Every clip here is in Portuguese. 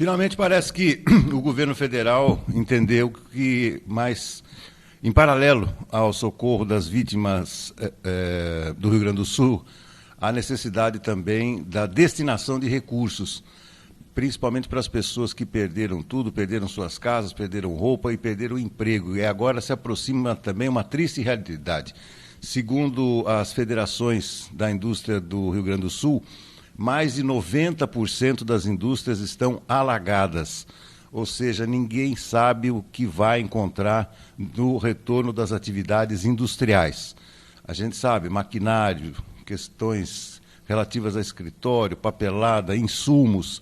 Finalmente parece que o governo federal entendeu que mais, em paralelo ao socorro das vítimas do Rio Grande do Sul, há necessidade também da destinação de recursos, principalmente para as pessoas que perderam tudo, perderam suas casas, perderam roupa e perderam o emprego. E agora se aproxima também uma triste realidade. Segundo as federações da indústria do Rio Grande do Sul, mais de 90% das indústrias estão alagadas, ou seja, ninguém sabe o que vai encontrar no retorno das atividades industriais. A gente sabe, maquinário, questões relativas a escritório, papelada, insumos.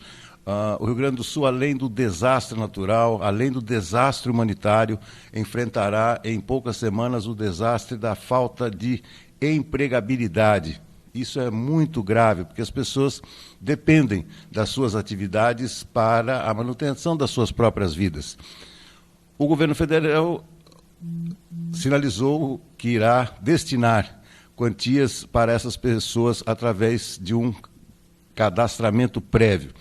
O Rio Grande do Sul, além do desastre natural, além do desastre humanitário, enfrentará em poucas semanas o desastre da falta de empregabilidade. Isso é muito grave, porque as pessoas dependem das suas atividades para a manutenção das suas próprias vidas. O governo federal sinalizou que irá destinar quantias para essas pessoas através de um cadastramento prévio.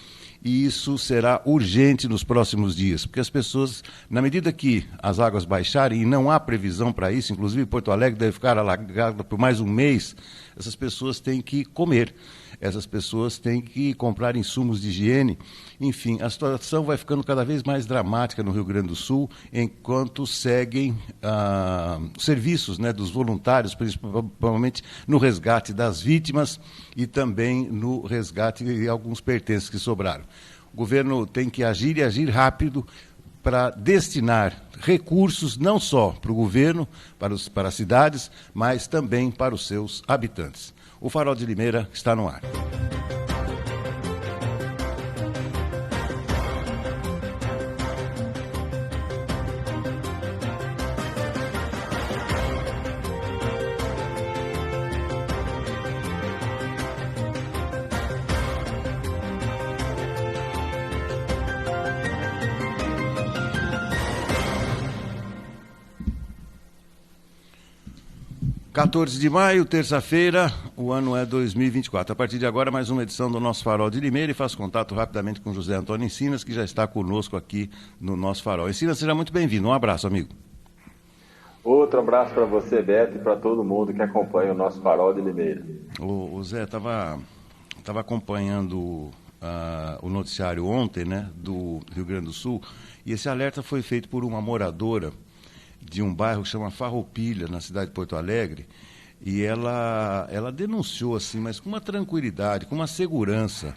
E isso será urgente nos próximos dias, porque as pessoas, na medida que as águas baixarem, e não há previsão para isso, inclusive Porto Alegre deve ficar alagada por mais um mês, essas pessoas têm que comer, essas pessoas têm que comprar insumos de higiene. Enfim, a situação vai ficando cada vez mais dramática no Rio Grande do Sul, enquanto seguem serviços, né, dos voluntários, principalmente no resgate das vítimas e também no resgate de alguns pertences que sobraram. O governo tem que agir e agir rápido para destinar recursos não só para o governo, para as cidades, mas também para os seus habitantes. O Farol de Limeira está no ar. (14 de maio, terça-feira, o ano é 2024. A partir de agora, mais uma edição do nosso Farol de Limeira e faço contato rapidamente com José Antônio Encinas, que já está conosco aqui no nosso Farol. Encinas, seja muito bem-vindo. Um abraço, amigo. Outro abraço para você, Beto, e para todo mundo que acompanha o nosso Farol de Limeira. O Zé, estava acompanhando o noticiário ontem, né, do Rio Grande do Sul, e esse alerta foi feito por uma moradora de um bairro que chama Farroupilha, na cidade de Porto Alegre, e ela denunciou assim, mas com uma tranquilidade, com uma segurança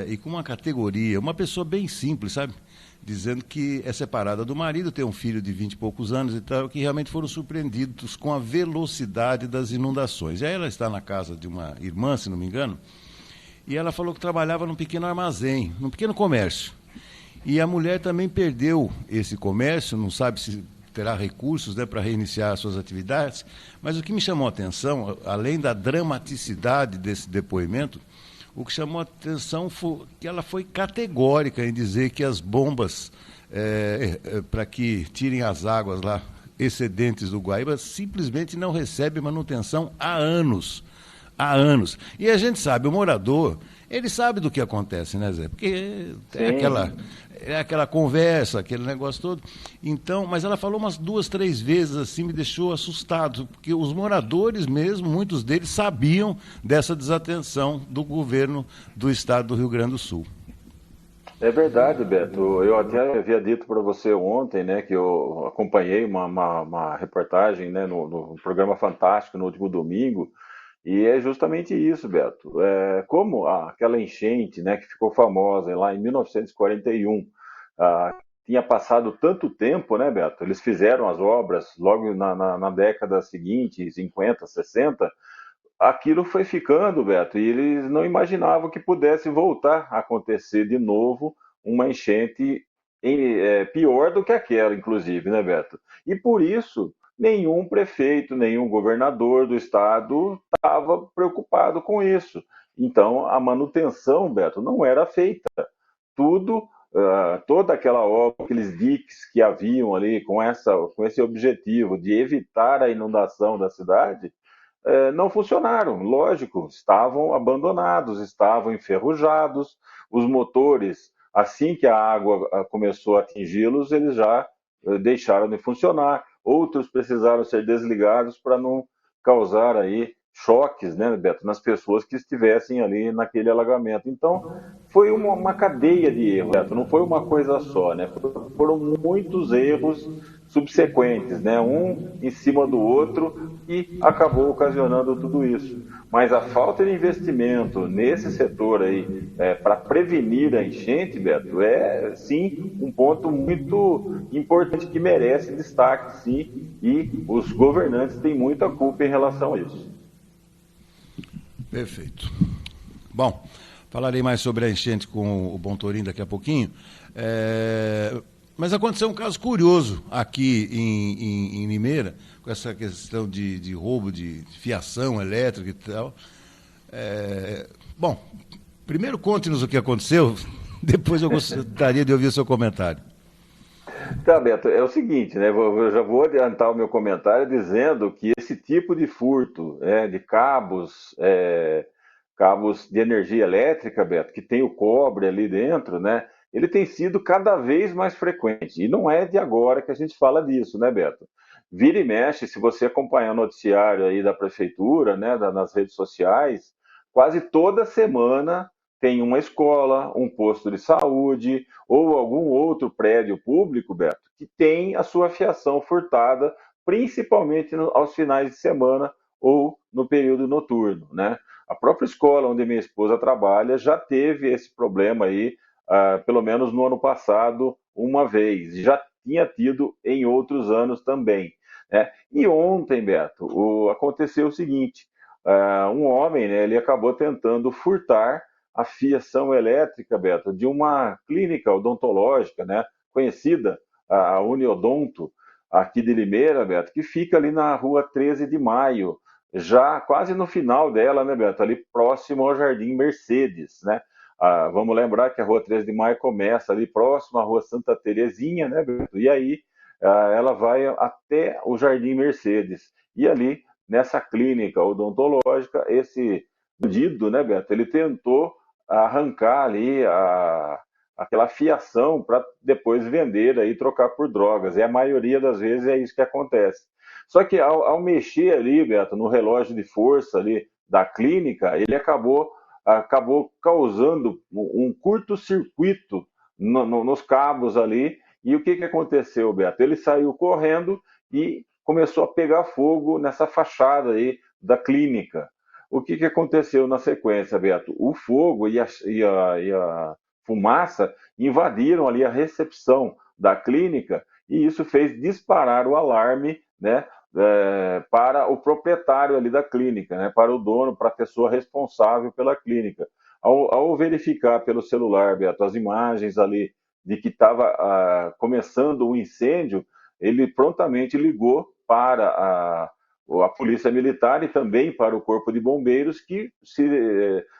e com uma categoria, uma pessoa bem simples, sabe? Dizendo que é separada do marido, tem um filho de 20 e poucos anos e tal, que realmente foram surpreendidos com a velocidade das inundações. E aí ela está na casa de uma irmã, se não me engano, e ela falou que trabalhava num pequeno armazém, num pequeno comércio. E a mulher também perdeu esse comércio, não sabe se terá recursos, né, para reiniciar as suas atividades, mas o que me chamou a atenção, além da dramaticidade desse depoimento, o que chamou a atenção foi que ela foi categórica em dizer que as bombas para que tirem as águas lá excedentes do Guaíba simplesmente não recebem manutenção há anos. Há anos. E a gente sabe, o morador, ele sabe do que acontece, né, Zé? Porque é aquela conversa, aquele negócio todo. Então, mas ela falou umas 2, 3 vezes assim, me deixou assustado, porque os moradores mesmo, muitos deles sabiam dessa desatenção do governo do estado do Rio Grande do Sul. É verdade, Beto. Eu até havia dito para você ontem, né, que eu acompanhei uma reportagem, né, no programa Fantástico no último domingo. E é justamente isso, Beto. Como aquela enchente, né, que ficou famosa lá em 1941, tinha passado tanto tempo, né, Beto? Eles fizeram as obras logo na década seguinte, 50, 60. Aquilo foi ficando, Beto, e eles não imaginavam que pudesse voltar a acontecer de novo uma enchente pior do que aquela, inclusive, né, Beto? E por isso, nenhum prefeito, nenhum governador do estado estava preocupado com isso. Então, a manutenção, Beto, não era feita. Toda aquela obra, aqueles diques que haviam ali com esse objetivo de evitar a inundação da cidade, não funcionaram. Lógico, estavam abandonados, estavam enferrujados, os motores assim que a água começou a atingi-los, eles já deixaram de funcionar. Outros precisaram ser desligados para não causar aí choques, né, Beto, nas pessoas que estivessem ali naquele alagamento. Então, foi uma cadeia de erros, Beto, não foi uma coisa só, né? Foram muitos erros subsequentes, né? Um em cima do outro e acabou ocasionando tudo isso. Mas a falta de investimento nesse setor aí para prevenir a enchente, Beto, é sim um ponto muito importante que merece destaque, sim, e os governantes têm muita culpa em relação a isso. Perfeito. Bom, falarei mais sobre a enchente com o Bontorin daqui a pouquinho. Mas aconteceu um caso curioso aqui em Limeira, com essa questão de roubo de fiação elétrica e tal. Bom, primeiro conte-nos o que aconteceu, depois eu gostaria de ouvir o seu comentário. Tá, Beto, é o seguinte, né? Eu já vou adiantar o meu comentário dizendo que esse tipo de furto, de cabos, cabos de energia elétrica, Beto, que tem o cobre ali dentro, né? Ele tem sido cada vez mais frequente. E não é de agora que a gente fala disso, né, Beto? Vira e mexe, se você acompanhar o noticiário aí da prefeitura, né, nas redes sociais, quase toda semana tem uma escola, um posto de saúde ou algum outro prédio público, Beto, que tem a sua fiação furtada, principalmente aos finais de semana ou no período noturno, né? A própria escola onde minha esposa trabalha já teve esse problema aí, pelo menos no ano passado, uma vez. Já tinha tido em outros anos também, né? E ontem, Beto, aconteceu o seguinte, um homem, né, ele acabou tentando furtar a fiação elétrica, Beto, de uma clínica odontológica, né, conhecida, a Uniodonto, aqui de Limeira, Beto, que fica ali na rua 13 de Maio, já quase no final dela, né, Beto, ali próximo ao Jardim Mercedes, né? Vamos lembrar que a rua 13 de Maio começa ali próximo à rua Santa Terezinha, né, Beto? E aí ela vai até o Jardim Mercedes. E ali, nessa clínica odontológica, esse bandido, né, Beto, ele tentou arrancar ali aquela fiação para depois vender aí, trocar por drogas. E a maioria das vezes é isso que acontece. Só que ao mexer ali, Beto, no relógio de força ali da clínica, ele acabou causando um curto-circuito nos cabos ali. E o que aconteceu, Beto? Ele saiu correndo e começou a pegar fogo nessa fachada aí da clínica. O que aconteceu na sequência, Beto? O fogo e a fumaça invadiram ali a recepção da clínica e isso fez disparar o alarme, né, para o proprietário ali da clínica, né, para o dono, para a pessoa responsável pela clínica. Ao verificar pelo celular, Beto, as imagens ali de que estava começando o incêndio, ele prontamente ligou para a Polícia Militar e também para o Corpo de Bombeiros, que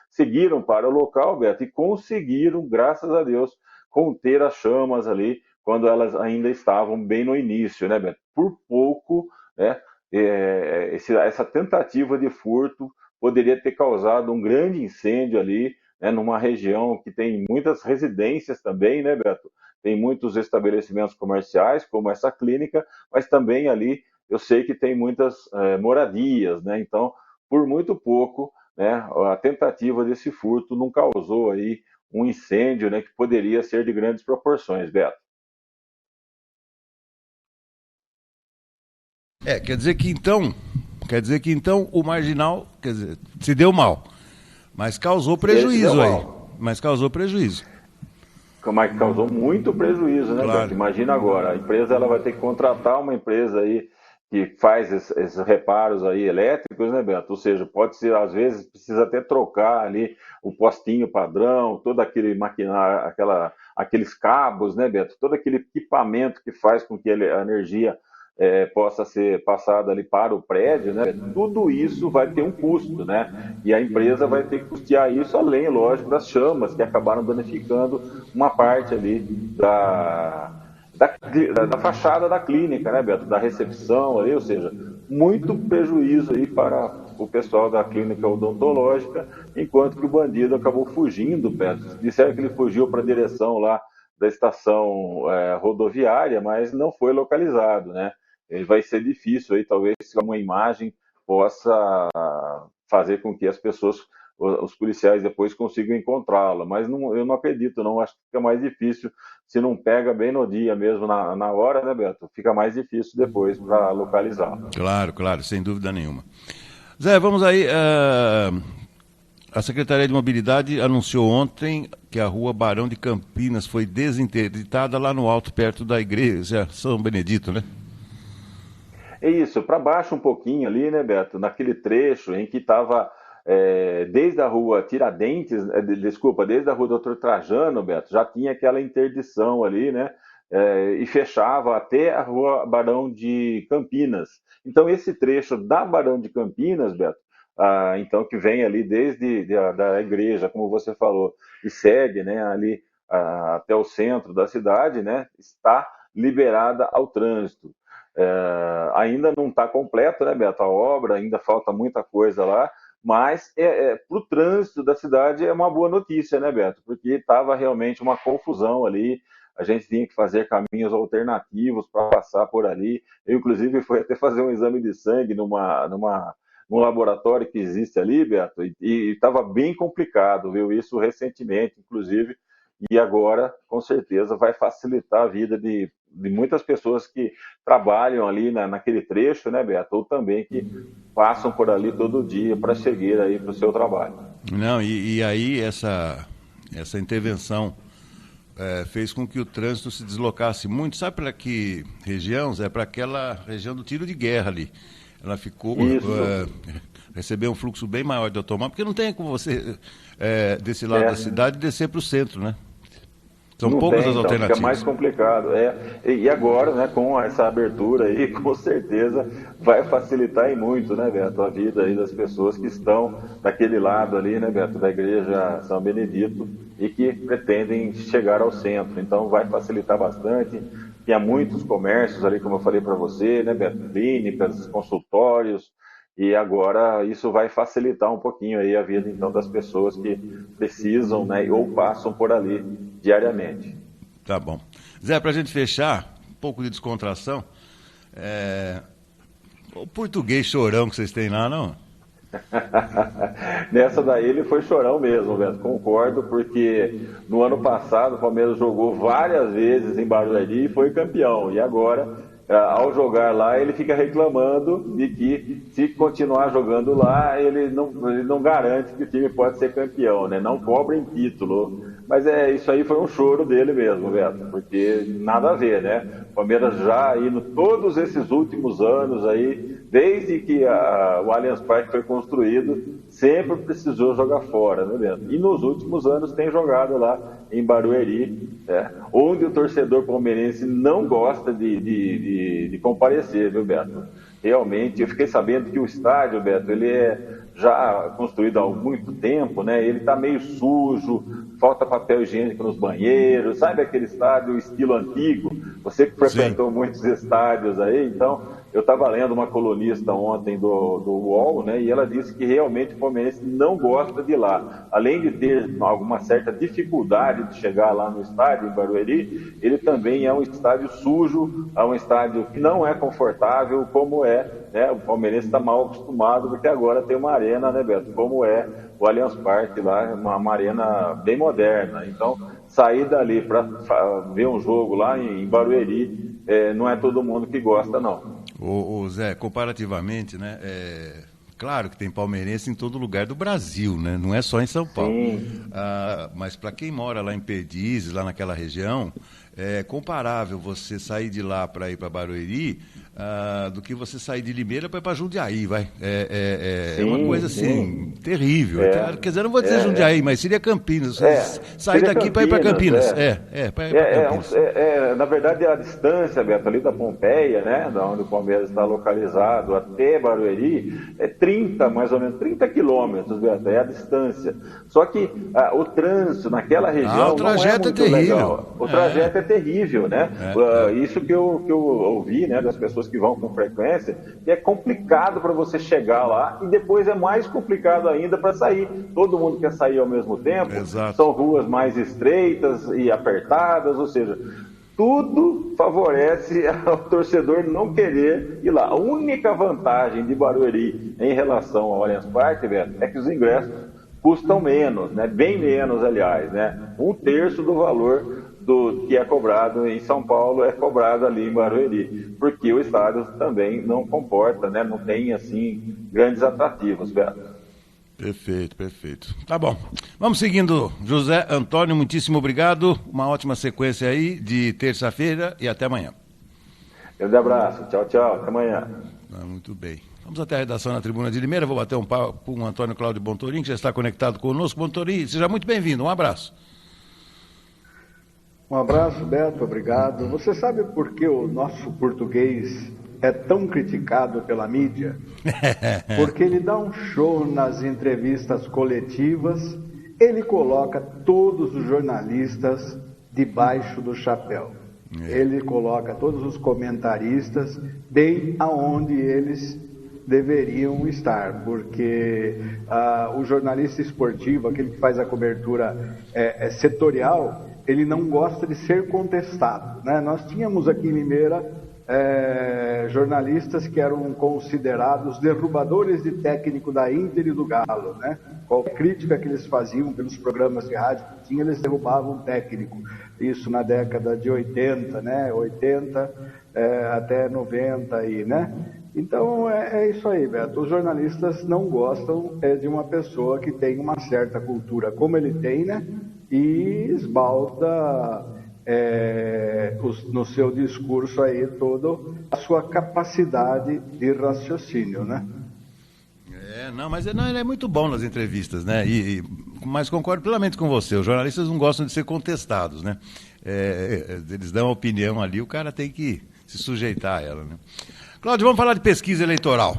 seguiram para o local, Beto, e conseguiram, graças a Deus, conter as chamas ali, quando elas ainda estavam bem no início, né, Beto? Por pouco, né, essa tentativa de furto poderia ter causado um grande incêndio ali, né, numa região que tem muitas residências também, né, Beto? Tem muitos estabelecimentos comerciais, como essa clínica, mas também ali eu sei que tem muitas moradias, né? Então, por muito pouco, né, a tentativa desse furto não causou aí um incêndio, né, que poderia ser de grandes proporções, Beto. Quer dizer que então o marginal, quer dizer, se deu mal, mas causou prejuízo aí. Mas causou prejuízo. Mas causou muito prejuízo, né, claro. Beto? Imagina agora, a empresa ela vai ter que contratar uma empresa aí que faz esses reparos aí elétricos, né, Beto? Ou seja, pode ser, às vezes, precisa até trocar ali o postinho padrão, todo aquele maquinário, aqueles cabos, né, Beto? Todo aquele equipamento que faz com que a energia possa ser passada ali para o prédio, né? Tudo isso vai ter um custo, né? E a empresa vai ter que custear isso, além, lógico, das chamas que acabaram danificando uma parte ali da fachada da clínica, né, Beto? Da recepção ali, ou seja, muito prejuízo aí para o pessoal da clínica odontológica, enquanto que o bandido acabou fugindo, Beto. Disseram que ele fugiu para a direção lá da estação rodoviária, mas não foi localizado, né? Ele vai ser difícil aí, talvez uma imagem possa fazer com que as pessoas, os policiais depois consigam encontrá-la, mas não, eu não acredito, não, acho que fica mais difícil, se não pega bem no dia mesmo, na hora, né, Beto? Fica mais difícil depois para localizar. Claro, claro, sem dúvida nenhuma. Zé, vamos aí, a Secretaria de Mobilidade anunciou ontem que a rua Barão de Campinas foi desinterditada lá no alto, perto da igreja São Benedito, né? É isso, para baixo um pouquinho ali, né, Beto? Naquele trecho em que estava desde a rua Tiradentes, desculpa, desde a rua Doutor Trajano, Beto, já tinha aquela interdição ali, né? E fechava até a rua Barão de Campinas. Então, esse trecho da Barão de Campinas, Beto, então que vem ali desde da igreja, como você falou, e segue, né, ali até o centro da cidade, né, está liberada ao trânsito. Ainda não está completa, né, Beto, a obra, ainda falta muita coisa lá, mas para o trânsito da cidade é uma boa notícia, né, Beto, porque estava realmente uma confusão ali, a gente tinha que fazer caminhos alternativos para passar por ali. Eu, inclusive, fui até fazer um exame de sangue num laboratório que existe ali, Beto, e estava bem complicado, viu? Isso recentemente, inclusive, e agora, com certeza, vai facilitar a vida de muitas pessoas que trabalham ali naquele trecho, né, Beto? Ou também que passam por ali todo dia para chegar aí para o seu trabalho. Não, e aí essa intervenção fez com que o trânsito se deslocasse muito. Sabe para que região? É para aquela região do tiro de guerra ali. Ela ficou... recebeu um fluxo bem maior de automóvel, porque não tem como você, desse lado da cidade, descer para o centro, né? São não poucas tem, as alternativas. Fica mais complicado. E agora, né, com essa abertura aí, com certeza vai facilitar e muito, né, Beto, a vida aí das pessoas que estão daquele lado ali, né, Beto, da igreja São Benedito e que pretendem chegar ao centro. Então vai facilitar bastante. Tinha muitos comércios ali, como eu falei para você, né, Beto, clínicas, consultórios. E agora isso vai facilitar um pouquinho aí a vida, então, das pessoas que precisam, né, ou passam por ali diariamente. Tá bom. Zé, para a gente fechar, um pouco de descontração, o português chorão que vocês têm lá, não? Nessa daí ele foi chorão mesmo, Beto, concordo, porque no ano passado o Palmeiras jogou várias vezes em Barueri e foi campeão, e agora... ao jogar lá, ele fica reclamando de que, se continuar jogando lá, ele não garante que o time pode ser campeão, né? Não cobrem título. Mas isso aí foi um choro dele mesmo, Beto, porque nada a ver, né? O Palmeiras já indo todos esses últimos anos aí, desde que o Allianz Parque foi construído, sempre precisou jogar fora, né, Beto? E nos últimos anos tem jogado lá em Barueri, onde o torcedor palmeirense não gosta de comparecer, viu, Beto? Realmente, eu fiquei sabendo que o estádio, Beto, ele é já construído há muito tempo, né? Ele está meio sujo, falta papel higiênico nos banheiros, sabe aquele estádio estilo antigo? Você que frequentou muitos estádios aí, então... Eu estava lendo uma colunista ontem do UOL, né, e ela disse que realmente o palmeirense não gosta de ir lá. Além de ter alguma certa dificuldade de chegar lá no estádio, em Barueri, ele também é um estádio sujo, é um estádio que não é confortável, como né, o palmeirense está mal acostumado, porque agora tem uma arena, né, Beto, como é o Allianz Parque lá, uma arena bem moderna. Então, sair dali para ver um jogo lá em Barueri, não é todo mundo que gosta, não. Ô Zé, comparativamente, né, claro que tem palmeirense em todo lugar do Brasil, né, não é só em São Paulo. Mas para quem mora lá em Perdizes, lá naquela região, é comparável você sair de lá para ir para Barueri do que você sair de Limeira para ir para Jundiaí, vai. É uma coisa assim, terrível. Quer dizer, não vou dizer Jundiaí, mas seria Campinas. Sair daqui para ir para Campinas. Para ir para Campinas. Na verdade, a distância, Beto, ali da Pompeia, né, da onde o Palmeiras está localizado, até Barueri, é 30, mais ou menos, 30 quilômetros, Beto, é a distância. Só que o trânsito naquela região o trajeto não é muito terrível. legal. O trajeto é terrível, né? Isso que eu ouvi, né, das pessoas que vão com frequência, que é complicado para você chegar lá e depois é mais complicado ainda para sair. Todo mundo quer sair ao mesmo tempo, Exato. são ruas mais estreitas e apertadas, ou seja, tudo favorece ao torcedor não querer ir lá. A única vantagem de Barueri em relação ao Allianz Parque, Beto, é que os ingressos custam menos, né? Bem menos, aliás, né? Um terço do valor do que é cobrado em São Paulo é cobrado ali em Barueri, porque o estádio também não comporta, né? Não tem assim grandes atrativos, Beto. Perfeito, perfeito. Tá bom. Vamos seguindo. José Antônio, muitíssimo obrigado. Uma ótima sequência aí de terça-feira e até amanhã. Grande abraço. Tchau, tchau. Até amanhã. Muito bem. Vamos até a redação na Tribuna de Limeira. Vou bater um papo com o Antônio Cláudio Bontorim, que já está conectado conosco. Bontorim, seja muito bem-vindo. Um abraço. Um abraço, Beto. Obrigado. Você sabe por que o nosso português é tão criticado pela mídia? Porque ele dá um show nas entrevistas coletivas, ele coloca todos os jornalistas debaixo do chapéu. Ele coloca todos os comentaristas bem aonde eles deveriam estar, porque o jornalista esportivo, aquele que faz a cobertura setorial, ele não gosta de ser contestado, né? Nós tínhamos aqui em Limeira jornalistas que eram considerados derrubadores de técnico da Inter e do Galo, né? Qualquer crítica que eles faziam pelos programas de rádio que tinha, eles derrubavam o técnico. Isso na década de 80, né? 80 até 90 aí, né? Então é isso aí, Beto. Os jornalistas não gostam de uma pessoa que tem uma certa cultura como ele tem, né? E esbalda no seu discurso aí toda a sua capacidade de raciocínio, né? Não, mas ele é muito bom nas entrevistas, né? Mas concordo plenamente com você. Os jornalistas não gostam de ser contestados, né? Eles dão a opinião ali, o cara tem que se sujeitar a ela, né? Cláudio, vamos falar de pesquisa eleitoral.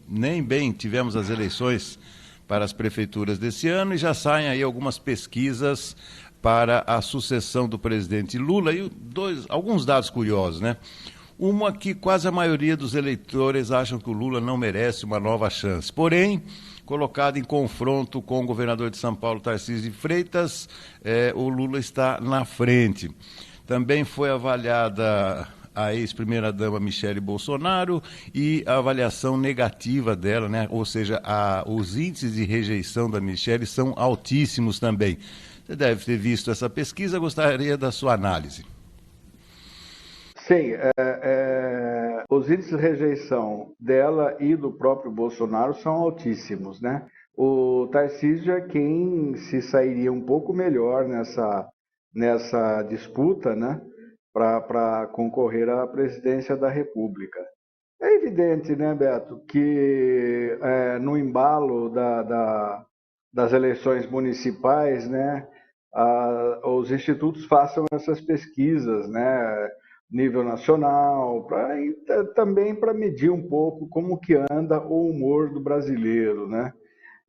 Nem bem tivemos as eleições para as prefeituras desse ano e já saem aí algumas pesquisas para a sucessão do presidente Lula e alguns dados curiosos, né? Uma que quase a maioria dos eleitores acham que o Lula não merece uma nova chance. Porém, colocado em confronto com o governador de São Paulo, Tarcísio de Freitas, o Lula está na frente. Também foi avaliada a ex-primeira-dama Michele Bolsonaro e a avaliação negativa dela, né? Ou seja, os índices de rejeição da Michele são altíssimos também. Você deve ter visto essa pesquisa, gostaria da sua análise. Sim, os índices de rejeição dela e do próprio Bolsonaro são altíssimos, né? O Tarcísio é quem se sairia um pouco melhor nessa disputa, né? Para concorrer à presidência da República. É evidente, né, Beto, que no embalo das eleições municipais, né, os institutos façam essas pesquisas, né, nível nacional, também para medir um pouco como que anda o humor do brasileiro, né?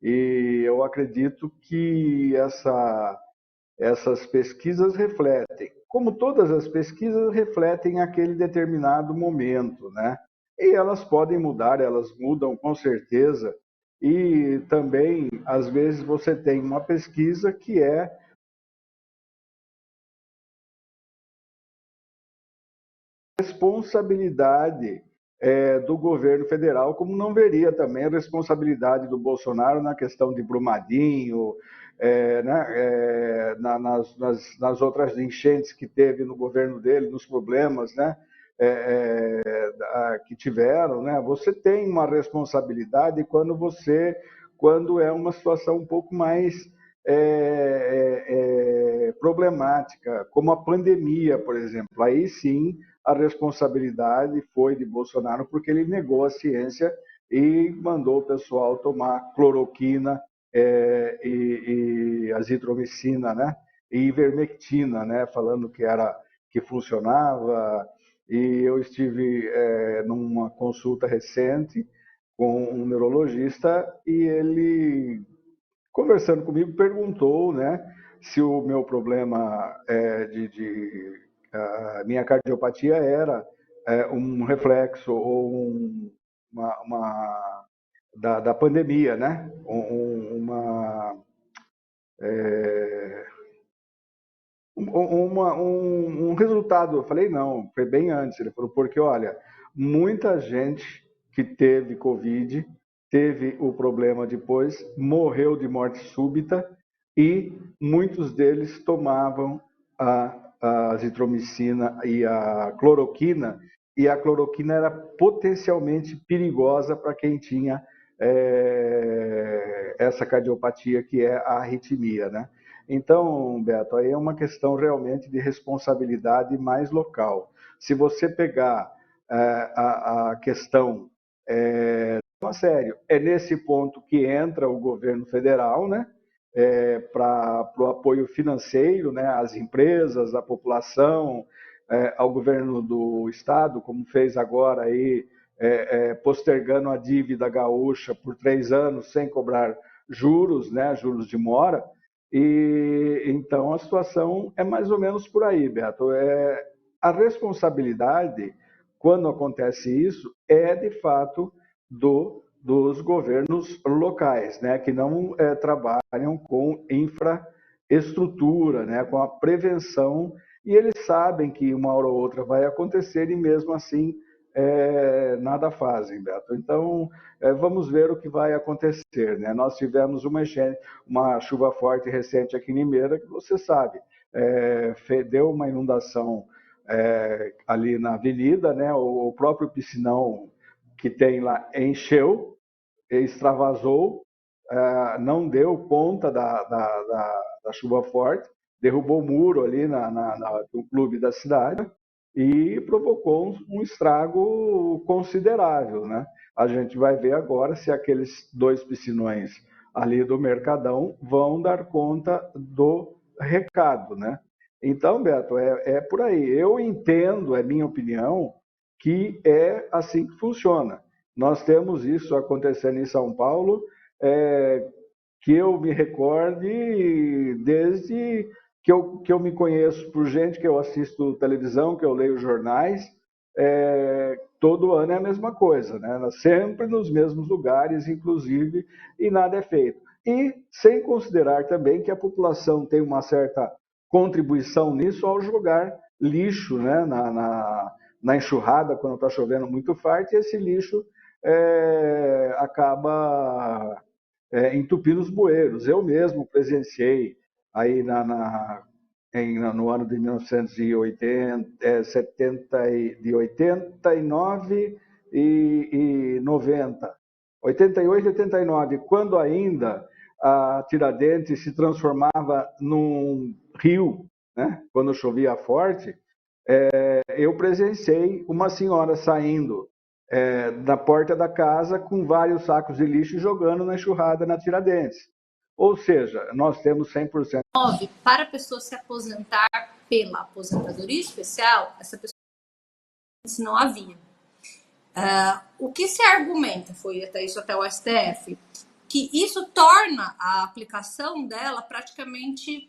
E eu acredito que essas pesquisas refletem, como todas as pesquisas refletem aquele determinado momento, né? E elas podem mudar, elas mudam com certeza. E também, às vezes, você tem uma pesquisa que é responsabilidade do governo federal, como não veria também a responsabilidade do Bolsonaro na questão de Brumadinho, né, nas outras enchentes que teve no governo dele, nos problemas, né, que tiveram, né? Você tem uma responsabilidade quando é uma situação um pouco mais problemática, como a pandemia, por exemplo. Aí sim a responsabilidade foi de Bolsonaro, porque ele negou a ciência e mandou o pessoal tomar cloroquina e azitromicina, né? E ivermectina, né? Falando que funcionava. E eu estive numa consulta recente com um neurologista e ele, conversando comigo, perguntou, né, se o meu problema minha cardiopatia era um reflexo ou da pandemia, né? Um resultado. Eu falei, não, foi bem antes. Ele falou, porque, olha, muita gente que teve Covid, teve o problema depois, morreu de morte súbita e muitos deles tomavam a azitromicina e a cloroquina era potencialmente perigosa para quem tinha essa cardiopatia que é a arritmia, né? Então, Beto, aí é uma questão realmente de responsabilidade mais local. Se você pegar a questão sério, é nesse ponto que entra o governo federal, né? Para o apoio financeiro, né, às empresas, à população, ao governo do estado, como fez agora aí, postergando a dívida gaúcha por 3 anos sem cobrar juros, né, juros de mora. E então a situação é mais ou menos por aí, Beto. A responsabilidade, quando acontece isso, é de fato dos governos locais, né, que não trabalham com infraestrutura, né, com a prevenção, e eles sabem que uma hora ou outra vai acontecer e mesmo assim nada fazem, Beto. Então, vamos ver o que vai acontecer, né? Nós tivemos uma chuva forte recente aqui em Limeira, que você sabe, deu uma inundação ali na avenida, né? O próprio piscinão que tem lá encheu, extravasou, não deu conta da chuva forte, derrubou o muro ali no clube da cidade e provocou um estrago considerável, né? A gente vai ver agora se aqueles 2 piscinões ali do Mercadão vão dar conta do recado, né? Então, Beto, é por aí. Eu entendo, é minha opinião, que é assim que funciona. Nós temos isso acontecendo em São Paulo, que eu me recorde desde que eu me conheço por gente, que eu assisto televisão, que eu leio jornais, todo ano é a mesma coisa, né? Sempre nos mesmos lugares, inclusive, e nada é feito. E sem considerar também que a população tem uma certa contribuição nisso ao jogar lixo, né, na enxurrada, quando está chovendo muito forte, e esse lixo acaba entupindo os bueiros. Eu mesmo presenciei aí no ano de 1980, 89 e 90. 88 e 89, quando ainda a Tiradentes se transformava num rio, né? Quando chovia forte, eu presenciei uma senhora saindo da porta da casa com vários sacos de lixo jogando na enxurrada na Tiradentes. Ou seja, nós temos 100%. Para a pessoa se aposentar pela aposentadoria especial, essa pessoa não havia. O que se argumenta, foi até isso até o STF, que isso torna a aplicação dela praticamente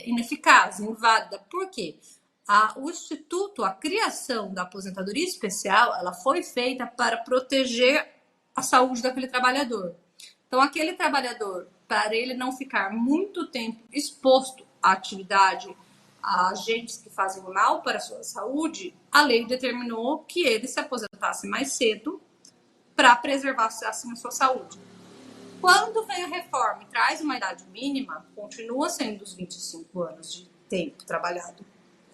ineficaz, inválida. Por quê? O Instituto, a criação da aposentadoria especial, ela foi feita para proteger a saúde daquele trabalhador. Então, aquele trabalhador, para ele não ficar muito tempo exposto à atividade, a agentes que fazem mal para a sua saúde, a lei determinou que ele se aposentasse mais cedo para preservar assim a sua saúde. Quando vem a reforma e traz uma idade mínima, continua sendo os 25 anos de tempo trabalhado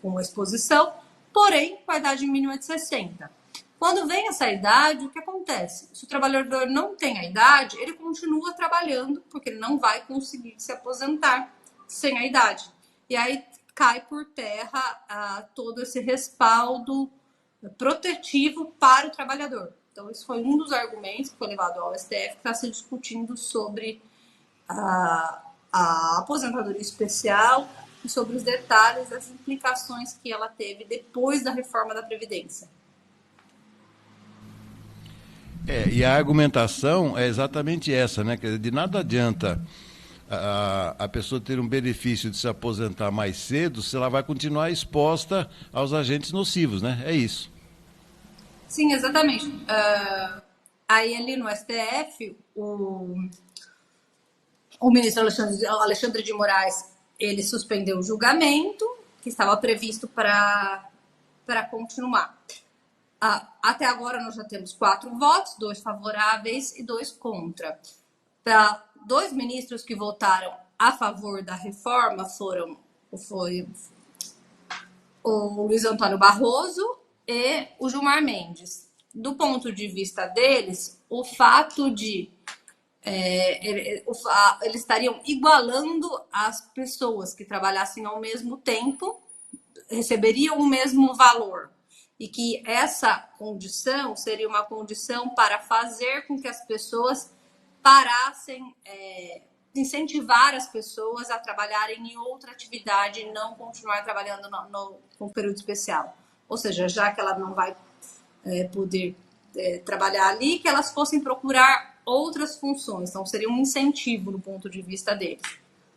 com exposição, porém com a idade mínima de 60. Quando vem essa idade, o que acontece? Se o trabalhador não tem a idade, ele continua trabalhando, porque ele não vai conseguir se aposentar sem a idade. E aí cai por terra todo esse respaldo protetivo para o trabalhador. Então, esse foi um dos argumentos que foi levado ao STF, que está se discutindo sobre a aposentadoria especial e sobre os detalhes das implicações que ela teve depois da reforma da Previdência. E a argumentação é exatamente essa, né? De nada adianta a pessoa ter um benefício de se aposentar mais cedo se ela vai continuar exposta aos agentes nocivos, né? É isso. Sim, exatamente. Aí ali no STF, o ministro Alexandre de Moraes, ele suspendeu o julgamento que estava previsto para continuar. Até agora nós já temos 4 votos, 2 favoráveis e 2 contra. Para 2 ministros que votaram a favor da reforma foi o Luiz Antônio Barroso e o Gilmar Mendes. Do ponto de vista deles, o fato de eles estariam igualando as pessoas que trabalhassem ao mesmo tempo, receberiam o mesmo valor. E que essa condição seria uma condição para fazer com que as pessoas parassem, incentivar as pessoas a trabalharem em outra atividade e não continuar trabalhando no período especial. Ou seja, já que ela não vai poder trabalhar ali, que elas fossem procurar outras funções. Então, seria um incentivo do ponto de vista deles.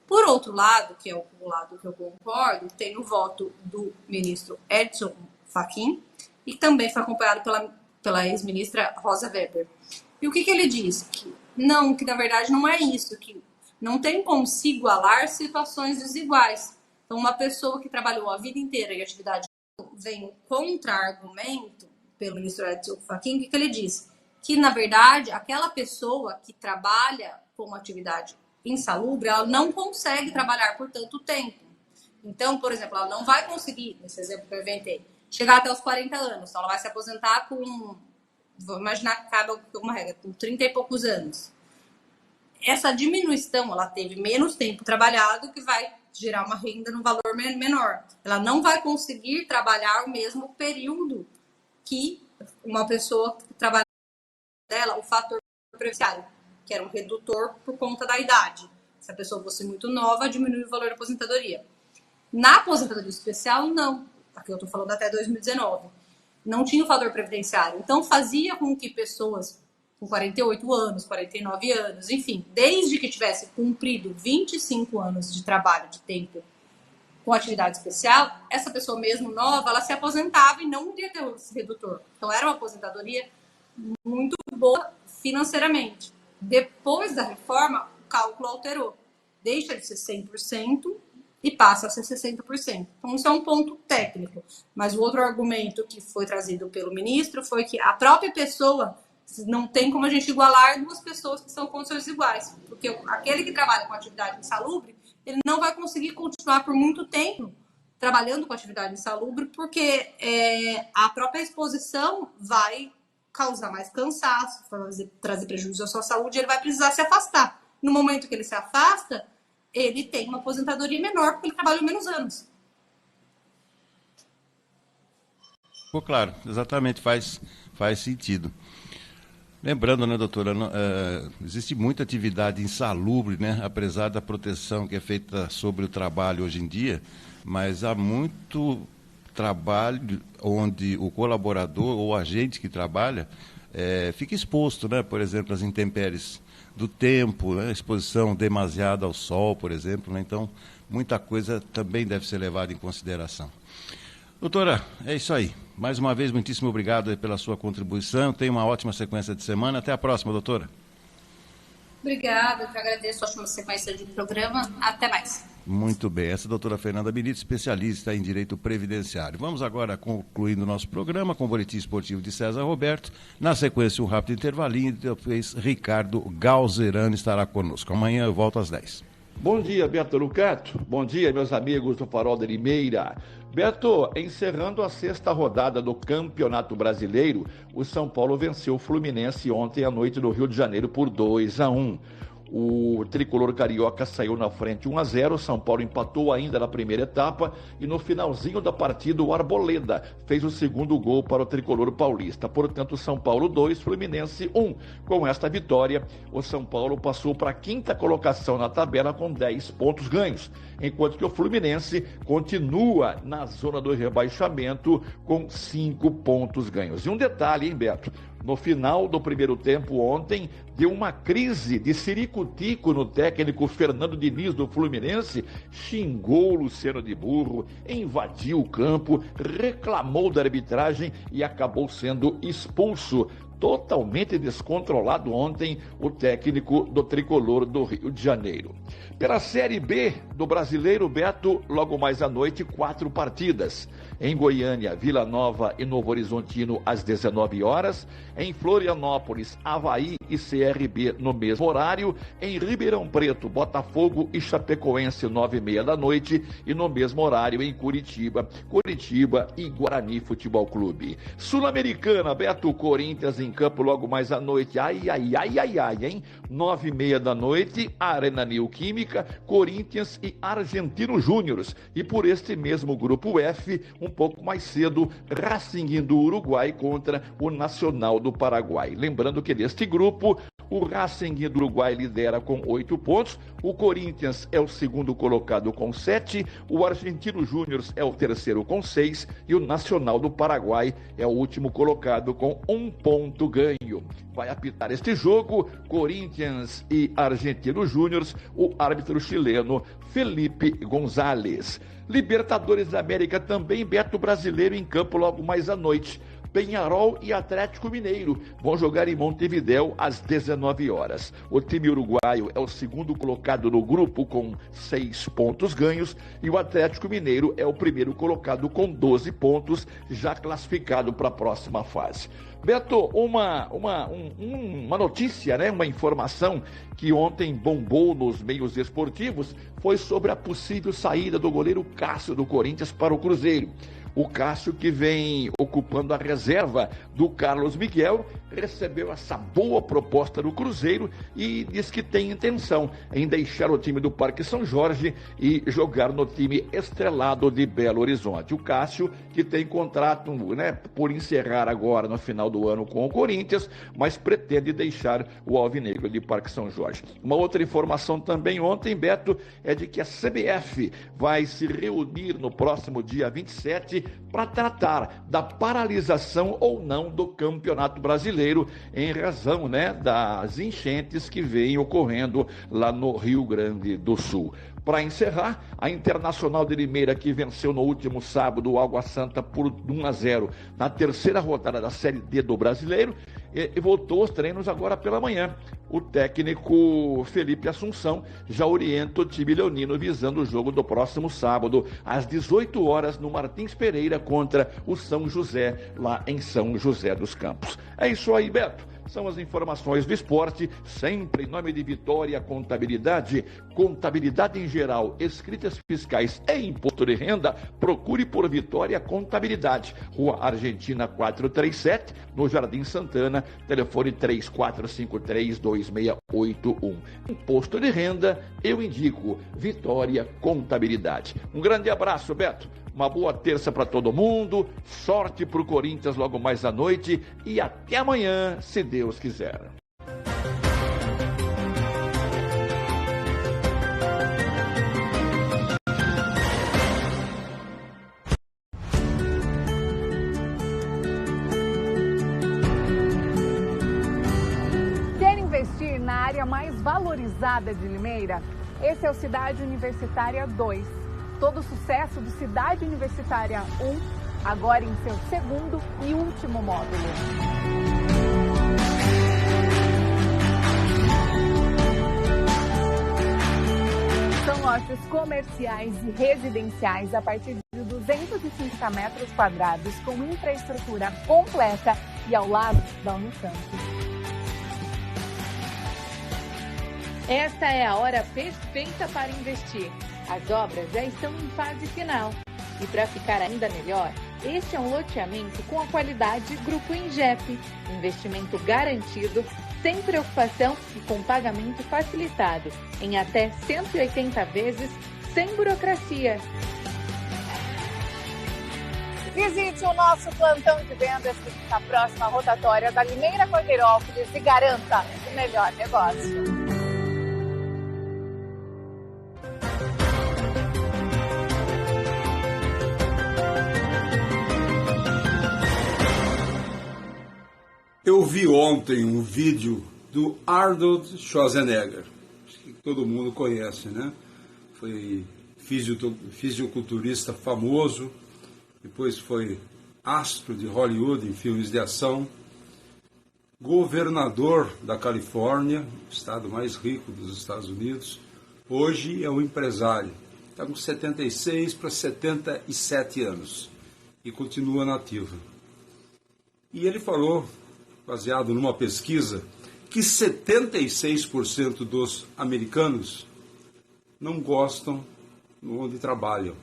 Por outro lado, que é o lado que eu concordo, tem o voto do ministro Edson Fachin, e também foi acompanhado pela ex-ministra Rosa Weber. E o que ele disse? Que na verdade não é isso, que não tem como se igualar situações desiguais. Então, uma pessoa que trabalhou a vida inteira em atividade vem um contra-argumento pelo ministro Edson Fachin, o que ele disse? Que, na verdade, aquela pessoa que trabalha com atividade insalubre, ela não consegue trabalhar por tanto tempo. Então, por exemplo, ela não vai conseguir, nesse exemplo que eu inventei, chegar até os 40 anos. Então, ela vai se aposentar com, vou imaginar que cabe uma regra, com 30 e poucos anos. Essa diminuição, ela teve menos tempo trabalhado, que vai gerar uma renda no valor menor. Ela não vai conseguir trabalhar o mesmo período que uma pessoa que trabalha dela, o fator previdenciário, que era um redutor por conta da idade. Se a pessoa fosse muito nova, diminui o valor da aposentadoria. Na aposentadoria especial, não. Aqui eu estou falando até 2019. Não tinha o fator previdenciário. Então, fazia com que pessoas com 48 anos, 49 anos, enfim, desde que tivesse cumprido 25 anos de trabalho, de tempo com atividade especial, essa pessoa mesmo nova, ela se aposentava e não iria ter esse redutor. Então, era uma aposentadoria muito boa financeiramente. Depois da reforma, o cálculo alterou. Deixa de ser 100% e passa a ser 60%. Então, isso é um ponto técnico. Mas o outro argumento que foi trazido pelo ministro foi que a própria pessoa não tem como a gente igualar 2 pessoas que são condições iguais. Porque aquele que trabalha com atividade insalubre, ele não vai conseguir continuar por muito tempo trabalhando com atividade insalubre, porque a própria exposição vai causar mais cansaço, trazer prejuízo à sua saúde, ele vai precisar se afastar. No momento que ele se afasta, ele tem uma aposentadoria menor, porque ele trabalhou menos anos. Ficou claro, exatamente, faz sentido. Lembrando, né, doutora, existe muita atividade insalubre, né, apesar da proteção que é feita sobre o trabalho hoje em dia, mas há muito trabalho onde o colaborador ou agente que trabalha fica exposto, né, por exemplo, às intempéries do tempo, né, exposição demasiada ao sol, por exemplo, né, então muita coisa também deve ser levada em consideração. Doutora, é isso aí. Mais uma vez, muitíssimo obrigado pela sua contribuição. Tenha uma ótima sequência de semana. Até a próxima, doutora. Obrigada, eu que agradeço a ótima sequência de programa. Até mais. Muito bem. Essa é a doutora Fernanda Benito, especialista em direito previdenciário. Vamos agora concluindo o nosso programa com o boletim esportivo de César Roberto. Na sequência, um rápido intervalinho e depois Ricardo Galzerano estará conosco. Amanhã eu volto às 10. Bom dia, Beto Lucato. Bom dia, meus amigos do Farol de Limeira. Beto, encerrando a 6ª rodada do Campeonato Brasileiro, o São Paulo venceu o Fluminense ontem à noite no Rio de Janeiro por 2-1. O tricolor carioca saiu na frente 1-0, o São Paulo empatou ainda na primeira etapa e no finalzinho da partida o Arboleda fez o segundo gol para o tricolor paulista. Portanto, São Paulo 2, Fluminense 1. Com esta vitória, o São Paulo passou para a 5ª colocação na tabela com 10 pontos ganhos, enquanto que o Fluminense continua na zona do rebaixamento com 5 pontos ganhos. E um detalhe, hein, Beto? No final do primeiro tempo ontem, deu uma crise de ciricutico no técnico Fernando Diniz do Fluminense, xingou o Luciano de burro, invadiu o campo, reclamou da arbitragem e acabou sendo expulso. Totalmente descontrolado ontem o técnico do Tricolor do Rio de Janeiro. Pela Série B do Brasileiro, Beto, logo mais à noite, 4 partidas. Em Goiânia, Vila Nova e Novo Horizontino às 19 horas. Em Florianópolis, Avaí e CRB no mesmo horário. Em Ribeirão Preto, Botafogo e Chapecoense, 9h30 da noite. E no mesmo horário em Curitiba e Guarani Futebol Clube. Sul-Americana, Beto, Corinthians em campo logo mais à noite. Ai, hein? 9h30 da noite, Arena Neoquímica, Corinthians e Argentino Júniors. E por este mesmo grupo F, um pouco mais cedo, Racing do Uruguai contra o Nacional do Paraguai. Lembrando que neste grupo, o Racing do Uruguai lidera com 8 pontos, o Corinthians é o segundo colocado com 7, o Argentino Júnior é o terceiro com 6 e o Nacional do Paraguai é o último colocado com 1 ponto ganho. Vai apitar este jogo, Corinthians e Argentino Júnior, o árbitro chileno Felipe Gonzalez. Libertadores da América também, Beto, brasileiro em campo logo mais à noite. Peñarol e Atlético Mineiro vão jogar em Montevidéu às 19 horas. O time uruguaio é o segundo colocado no grupo com 6 pontos ganhos e o Atlético Mineiro é o primeiro colocado com 12 pontos, já classificado para a próxima fase. Beto, uma notícia, né? Uma informação que ontem bombou nos meios esportivos foi sobre a possível saída do goleiro Cássio do Corinthians para o Cruzeiro. O Cássio, que vem ocupando a reserva do Carlos Miguel, recebeu essa boa proposta do Cruzeiro e diz que tem intenção em deixar o time do Parque São Jorge e jogar no time estrelado de Belo Horizonte. O Cássio, que tem contrato, né, por encerrar agora no final do ano com o Corinthians, mas pretende deixar o Alvinegro de Parque São Jorge. Uma outra informação também ontem, Beto, é de que a CBF vai se reunir no próximo dia 27 para tratar da paralisação ou não do Campeonato Brasileiro em razão, né, das enchentes que vêm ocorrendo lá no Rio Grande do Sul. Para encerrar, a Internacional de Limeira, que venceu no último sábado o Água Santa por 1-0 na terceira rodada da Série D do Brasileiro, e voltou aos treinos agora pela manhã. O técnico Felipe Assunção já orienta o time leonino visando o jogo do próximo sábado, às 18 horas, no Martins Pereira contra o São José, lá em São José dos Campos. É isso aí, Beto. São as informações do esporte, sempre em nome de Vitória Contabilidade. Contabilidade em geral, escritas fiscais e imposto de renda, procure por Vitória Contabilidade. Rua Argentina 437, no Jardim Santana, telefone 3453-2681. Imposto de renda, eu indico Vitória Contabilidade. Um grande abraço, Beto. Uma boa terça para todo mundo, sorte para o Corinthians logo mais à noite e até amanhã, se Deus quiser. Quer investir na área mais valorizada de Limeira? Esse é o Cidade Universitária 2. Todo o sucesso do Cidade Universitária 1, agora em seu segundo e último módulo. São lojas comerciais e residenciais a partir de 250 metros quadrados, com infraestrutura completa e ao lado da Unicamp. Esta é a hora perfeita para investir. As obras já estão em fase final. E para ficar ainda melhor, este é um loteamento com a qualidade Grupo Ingep. Investimento garantido, sem preocupação e com pagamento facilitado, em até 180 vezes, sem burocracia. Visite o nosso plantão de vendas que fica próximo à rotatória da Limeira Corteirópolis e garanta o melhor negócio. Eu vi ontem um vídeo do Arnold Schwarzenegger, que todo mundo conhece, né? Foi fisiculturista famoso, depois foi astro de Hollywood em filmes de ação, governador da Califórnia, o estado mais rico dos Estados Unidos. Hoje é um empresário, está com 76 para 77 anos e continua nativo. E ele falou, baseado numa pesquisa, que 76% dos americanos não gostam onde trabalham,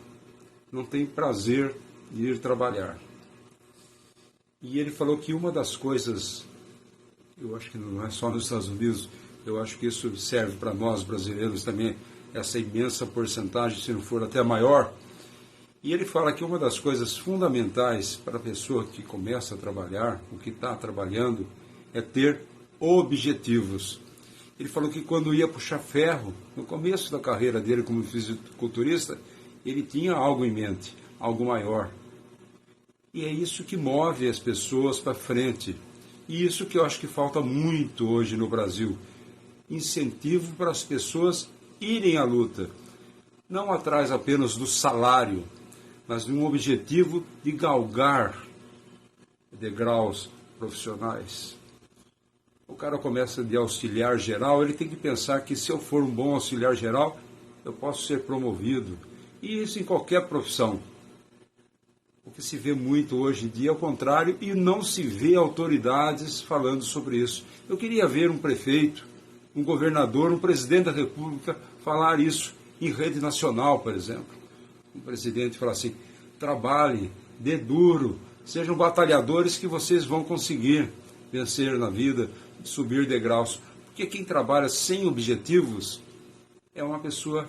não têm prazer de ir trabalhar. E ele falou que uma das coisas, eu acho que não é só nos Estados Unidos, eu acho que isso serve para nós brasileiros também, essa imensa porcentagem, se não for até maior. E ele fala que uma das coisas fundamentais para a pessoa que começa a trabalhar, o que está trabalhando, é ter objetivos. Ele falou que quando ia puxar ferro, no começo da carreira dele como fisiculturista, ele tinha algo em mente, algo maior. E é isso que move as pessoas para frente. E isso que eu acho que falta muito hoje no Brasil. Incentivo para as pessoas irem à luta. Não atrás apenas do salário, mas de um objetivo de galgar degraus profissionais. O cara começa de auxiliar geral, ele tem que pensar que se eu for um bom auxiliar geral, eu posso ser promovido. E isso em qualquer profissão. O que se vê muito hoje em dia é o contrário e não se vê autoridades falando sobre isso. Eu queria ver um prefeito, um governador, um presidente da República falar isso em rede nacional, por exemplo. Um presidente falar assim, trabalhem, dê duro, sejam batalhadores que vocês vão conseguir vencer na vida, subir degraus. Porque quem trabalha sem objetivos é uma pessoa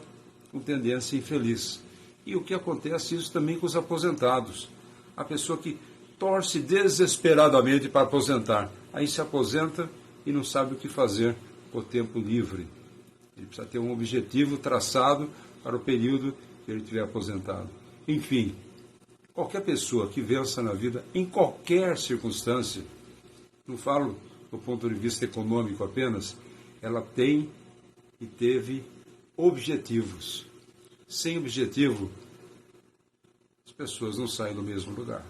com tendência infeliz. E o que acontece isso também com os aposentados. A pessoa que torce desesperadamente para aposentar, aí se aposenta e não sabe o que fazer com o tempo livre. Ele precisa ter um objetivo traçado para o período que ele estiver aposentado. Enfim, qualquer pessoa que vença na vida, em qualquer circunstância, não falo do ponto de vista econômico apenas, ela tem e teve objetivos. Sem objetivo, as pessoas não saem do mesmo lugar.